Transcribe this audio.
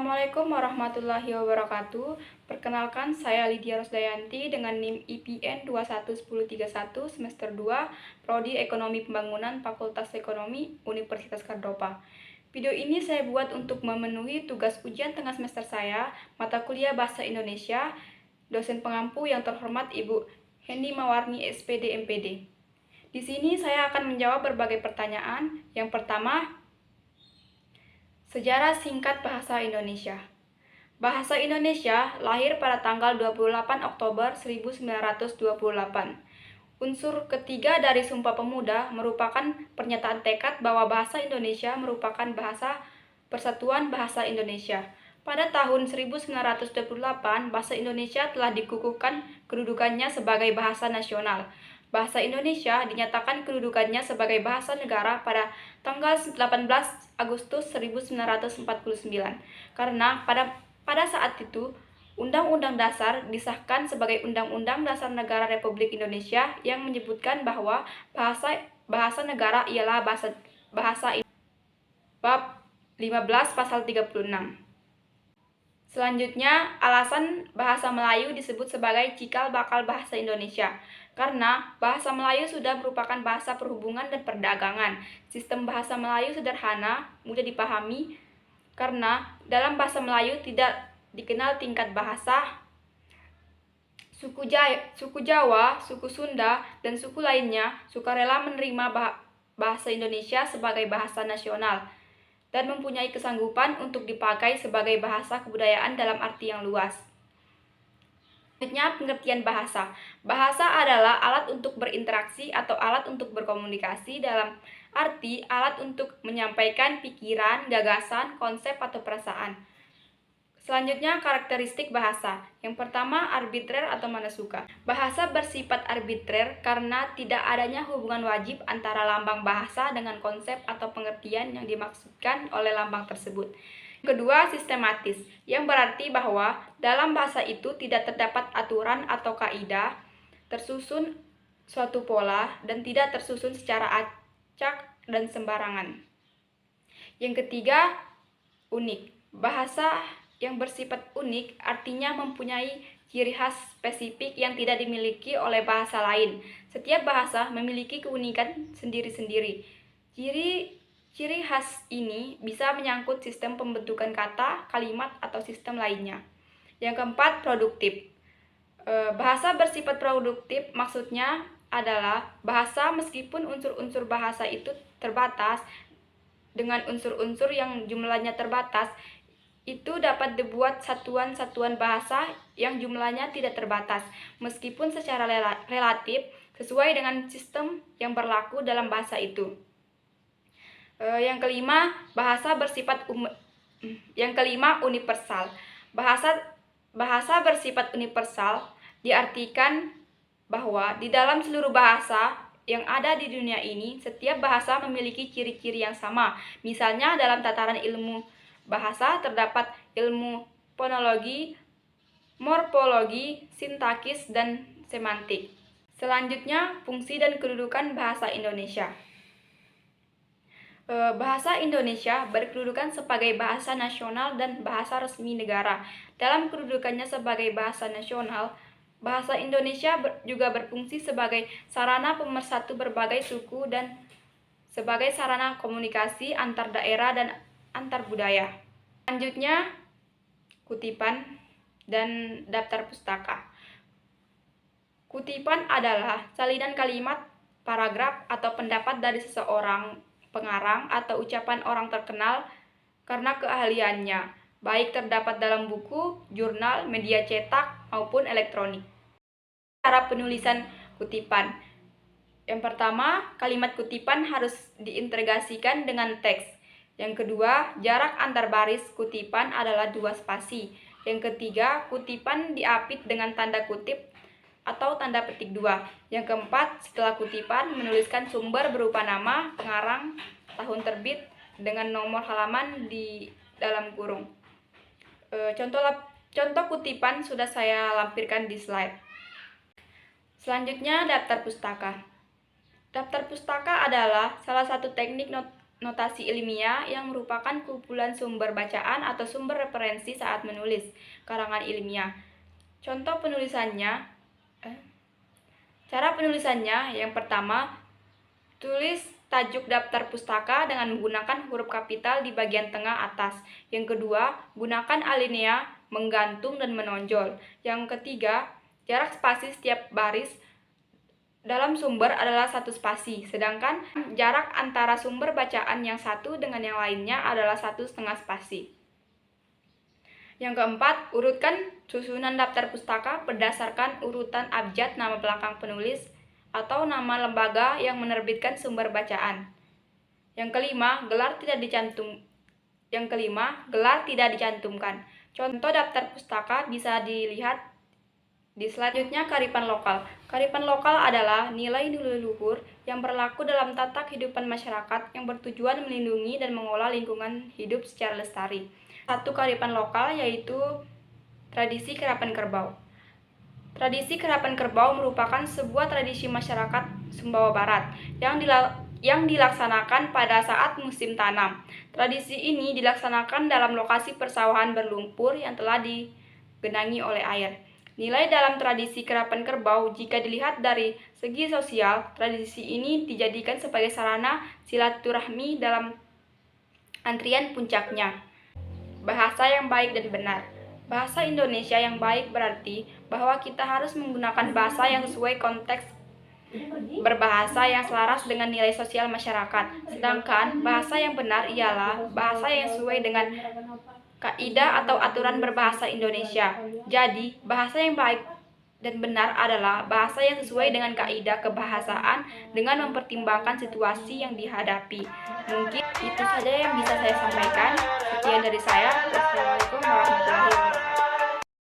Assalamualaikum warahmatullahi wabarakatuh. Perkenalkan, saya Lydia Rosdayanti dengan NIM IPN 211031 semester 2, Prodi Ekonomi Pembangunan Fakultas Ekonomi Universitas Cardropa. Video ini saya buat untuk memenuhi tugas ujian tengah semester saya, mata kuliah Bahasa Indonesia, dosen pengampu yang terhormat Ibu Hendy Mawarni SPD MPD. Di sini saya akan menjawab berbagai pertanyaan. Yang pertama, sejarah singkat bahasa Indonesia. Bahasa Indonesia lahir pada tanggal 28 Oktober 1928. Unsur ketiga dari Sumpah Pemuda merupakan pernyataan tekad bahwa bahasa Indonesia merupakan bahasa persatuan bahasa Indonesia. Pada tahun 1928, bahasa Indonesia telah dikukuhkan kedudukannya sebagai bahasa nasional. Bahasa Indonesia dinyatakan kedudukannya sebagai bahasa negara pada tanggal 18 Agustus 1949 karena pada saat itu Undang-Undang Dasar disahkan sebagai Undang-Undang Dasar Negara Republik Indonesia yang menyebutkan bahwa bahasa negara ialah bahasa bab 15 pasal 36. Selanjutnya, alasan bahasa Melayu disebut sebagai cikal bakal bahasa Indonesia karena bahasa Melayu sudah merupakan bahasa perhubungan dan perdagangan. Sistem bahasa Melayu sederhana, mudah dipahami karena dalam bahasa Melayu tidak dikenal tingkat bahasa. Suku Jawa, suku Sunda, dan suku lainnya sukarela menerima bahasa Indonesia sebagai bahasa nasional dan mempunyai kesanggupan untuk dipakai sebagai bahasa kebudayaan dalam arti yang luas. Selanjutnya, pengertian bahasa. Bahasa adalah alat untuk berinteraksi atau alat untuk berkomunikasi dalam arti alat untuk menyampaikan pikiran, gagasan, konsep, atau perasaan. Selanjutnya, karakteristik bahasa. Yang pertama, arbitrer atau mana suka. Bahasa bersifat arbitrer karena tidak adanya hubungan wajib antara lambang bahasa dengan konsep atau pengertian yang dimaksudkan oleh lambang tersebut. Kedua, sistematis, yang berarti bahwa dalam bahasa itu tidak terdapat aturan atau kaidah, tersusun suatu pola, dan tidak tersusun secara acak dan sembarangan. Yang ketiga, unik. Bahasa yang bersifat unik artinya mempunyai ciri khas spesifik yang tidak dimiliki oleh bahasa lain. Setiap bahasa memiliki keunikan sendiri-sendiri. Ciri khas ini bisa menyangkut sistem pembentukan kata, kalimat, atau sistem lainnya. Yang keempat, produktif. Bahasa bersifat produktif maksudnya adalah bahasa meskipun unsur-unsur bahasa itu terbatas dengan unsur-unsur yang jumlahnya terbatas, itu dapat dibuat satuan-satuan bahasa yang jumlahnya tidak terbatas, meskipun secara relatif sesuai dengan sistem yang berlaku dalam bahasa itu. Yang kelima, universal. Bahasa bersifat universal diartikan bahwa di dalam seluruh bahasa yang ada di dunia ini, setiap bahasa memiliki ciri-ciri yang sama. Misalnya dalam tataran ilmu bahasa terdapat ilmu fonologi, morfologi, sintaksis, dan semantik. Selanjutnya, fungsi dan kedudukan bahasa Indonesia. Bahasa Indonesia berkedudukan sebagai bahasa nasional dan bahasa resmi negara. Dalam kedudukannya sebagai bahasa nasional, bahasa Indonesia juga berfungsi sebagai sarana pemersatu berbagai suku dan sebagai sarana komunikasi antar daerah dan antar budaya. Selanjutnya, kutipan dan daftar pustaka. Kutipan adalah salinan kalimat, paragraf, atau pendapat dari seseorang pengarang atau ucapan orang terkenal karena keahliannya, baik terdapat dalam buku, jurnal, media cetak, maupun elektronik. Cara penulisan kutipan. Yang pertama, kalimat kutipan harus diintegrasikan dengan teks. Yang kedua, jarak antar baris kutipan adalah 2 spasi. Yang ketiga, kutipan diapit dengan tanda kutip atau tanda petik 2. Yang keempat, setelah kutipan menuliskan sumber berupa nama, pengarang, tahun terbit dengan nomor halaman di dalam kurung. Contoh kutipan sudah saya lampirkan di slide. Selanjutnya, daftar pustaka. Daftar pustaka adalah salah satu teknik notasi ilmiah yang merupakan kumpulan sumber bacaan atau sumber referensi saat menulis karangan ilmiah. Contoh penulisannya, cara penulisannya yang pertama, tulis tajuk daftar pustaka dengan menggunakan huruf kapital di bagian tengah atas. Yang kedua, gunakan alinea, menggantung dan menonjol. Yang ketiga, jarak spasi setiap baris dalam sumber adalah 1 spasi, sedangkan jarak antara sumber bacaan yang satu dengan yang lainnya adalah 1,5 spasi. Yang keempat, urutkan susunan daftar pustaka berdasarkan urutan abjad nama belakang penulis atau nama lembaga yang menerbitkan sumber bacaan. Yang kelima, gelar tidak dicantumkan. Contoh daftar pustaka bisa dilihat di slide. Selanjutnya, kearifan lokal. Kearifan lokal adalah nilai-nilai luhur yang berlaku dalam tata kehidupan masyarakat yang bertujuan melindungi dan mengolah lingkungan hidup secara lestari. Satu kearifan lokal yaitu tradisi kerapan kerbau. Tradisi kerapan kerbau merupakan sebuah tradisi masyarakat Sumbawa Barat yang dilaksanakan pada saat musim tanam. Tradisi ini dilaksanakan dalam lokasi persawahan berlumpur yang telah digenangi oleh air. Nilai dalam tradisi kerapan kerbau, jika dilihat dari segi sosial, tradisi ini dijadikan sebagai sarana silaturahmi dalam antrian puncaknya. Bahasa yang baik dan benar. Bahasa Indonesia yang baik berarti bahwa kita harus menggunakan bahasa yang sesuai konteks berbahasa yang selaras dengan nilai sosial masyarakat. Sedangkan bahasa yang benar ialah bahasa yang sesuai dengan kaidah atau aturan berbahasa Indonesia. Jadi, bahasa yang baik dan benar adalah bahasa yang sesuai dengan kaidah kebahasaan dengan mempertimbangkan situasi yang dihadapi. Mungkin itu saja yang bisa saya sampaikan. Sekian dari saya. Wassalamualaikum.